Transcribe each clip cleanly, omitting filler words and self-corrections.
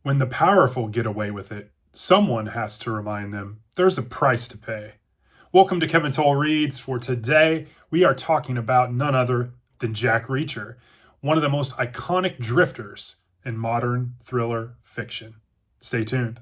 When the powerful get away with it, someone has to remind them there's a price to pay. Welcome to Kevin Toll Reads. For today, we are talking about none other than Jack Reacher, one of the most iconic drifters in modern thriller fiction. Stay tuned.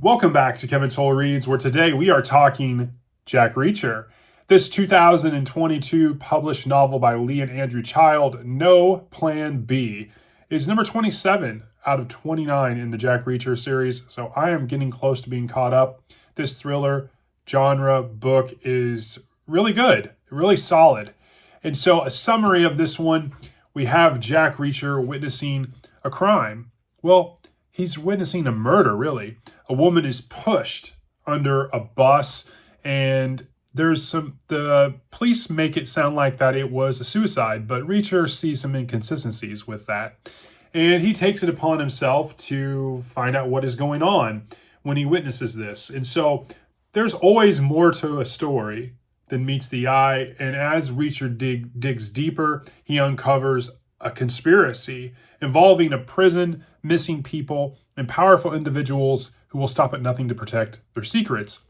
Welcome back to Kevin Toll Reads, where today we are talking Jack Reacher. This 2022 published novel by Lee and Andrew Child, No Plan B, is number 27 out of 29 in the Jack Reacher series, so I am getting close to being caught up. This thriller genre book is really good, really solid. And so a summary of this one, we have Jack Reacher witnessing a crime. Well, he's witnessing a murder, really. A woman is pushed under a bus, and the police make it sound like that it was a suicide, but Reacher sees some inconsistencies with that. And he takes it upon himself to find out what is going on when he witnesses this. And so there's always more to a story than meets the eye. And as Reacher digs deeper, he uncovers a conspiracy involving a prison, missing people, and powerful individuals who will stop at nothing to protect their secrets.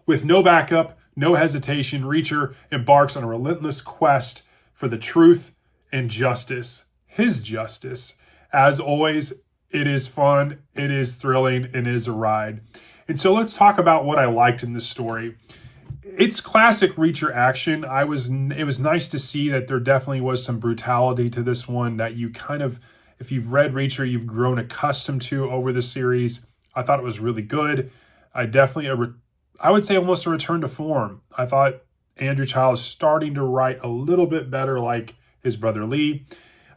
With no backup, no hesitation, Reacher embarks on a relentless quest for the truth and justice, his justice. As always, it is fun, it is thrilling, and it is a ride. And so let's talk about what I liked in this story. It's classic Reacher action. It was nice to see that there definitely was some brutality to this one that you kind of, if you've read Reacher, you've grown accustomed to over the series. I thought it was really good. I would say almost a return to form. I thought Andrew Child is starting to write a little bit better like his brother Lee.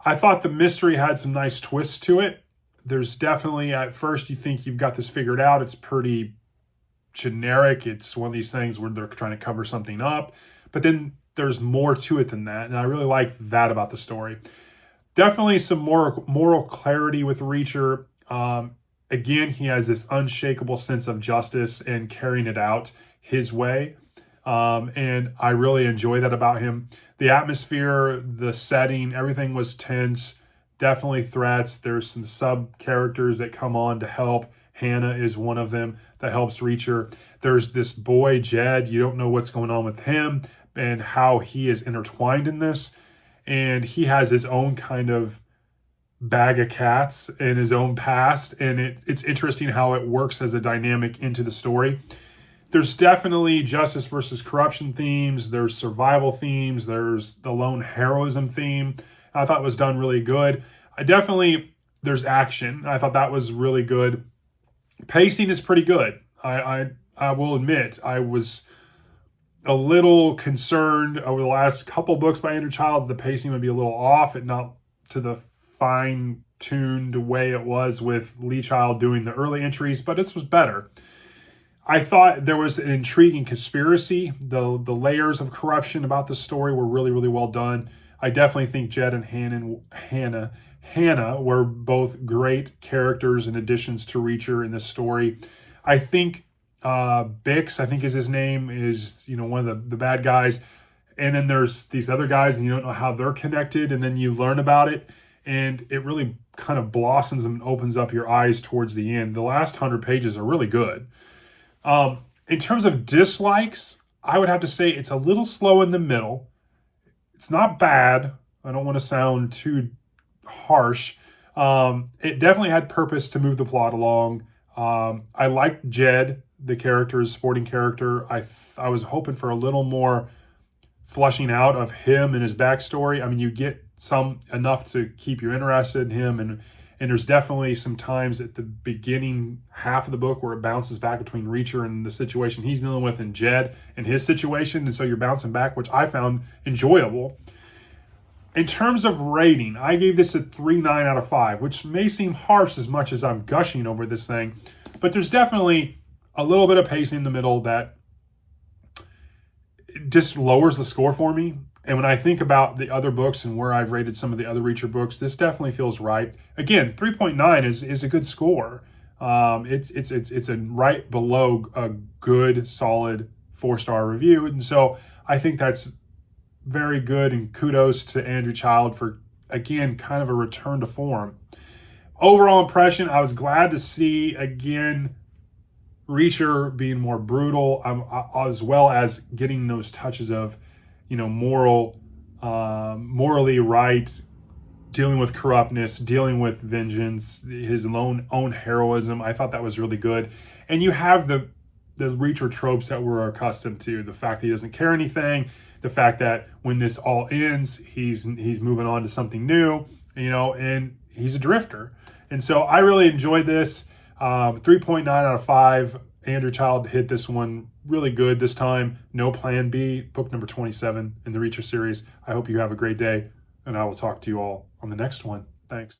I thought the mystery had some nice twists to it. There's definitely, at first you think you've got this figured out. It's pretty generic. It's one of these things where they're trying to cover something up. But then there's more to it than that. And I really like that about the story. Definitely some more moral clarity with Reacher. Again, he has this unshakable sense of justice and carrying it out his way. And I really enjoy that about him. The atmosphere, the setting, everything was tense. Definitely threats. There's some sub-characters that come on to help. Hannah is one of them that helps Reacher. There's this boy, Jed. You don't know what's going on with him and how he is intertwined in this. And he has his own kind of bag of cats in his own past, and it's interesting how it works as a dynamic into the story. There's definitely justice versus corruption themes, there's survival themes, there's the lone heroism theme. I thought it was done really good. There's action. I thought that was really good. Pacing is pretty good. I will admit, I was a little concerned over the last couple books by Andrew Child, the pacing would be a little off, and not to the fine-tuned way it was with Lee Child doing the early entries, but this was better. I thought there was an intriguing conspiracy. The layers of corruption about the story were really, really well done. I definitely think Jed and Hannah were both great characters and additions to Reacher in this story. I think Bix, I think is his name, is one of the bad guys. And then there's these other guys, and you don't know how they're connected, and then you learn about it. And it really kind of blossoms and opens up your eyes towards the end. The last 100 pages are really good. In terms of dislikes, I would have to say it's a little slow in the middle. It's not bad. I don't want to sound too harsh. It definitely had purpose to move the plot along. I liked Jed, the character, his sporting character. I was hoping for a little more fleshing out of him and his backstory. I mean, you get enough to keep you interested in him, and there's definitely some times at the beginning half of the book where it bounces back between Reacher and the situation he's dealing with and Jed and his situation, and so you're bouncing back, which I found enjoyable. In terms of rating, I gave this a 3.9 out of 5, which may seem harsh as much as I'm gushing over this thing, but there's definitely a little bit of pacing in the middle that just lowers the score for me. And when I think about the other books and where I've rated some of the other Reacher books, this definitely feels right. Again, 3.9 is a good score. It's a right below a good, solid 4-star review. And so I think that's very good, and kudos to Andrew Child for, again, kind of a return to form. Overall impression, I was glad to see, again, Reacher being more brutal, as well as getting those touches of, morally right, dealing with corruptness, dealing with vengeance, his own heroism. I thought that was really good. And you have the Reacher tropes that we're accustomed to. The fact that he doesn't care anything, the fact that when this all ends, he's moving on to something new, and he's a drifter. And so I really enjoyed this. 3.9 out of 5. Andrew Child hit this one really good this time. No Plan B, book number 27 in the Reacher series. I hope you have a great day, and I will talk to you all on the next one. Thanks.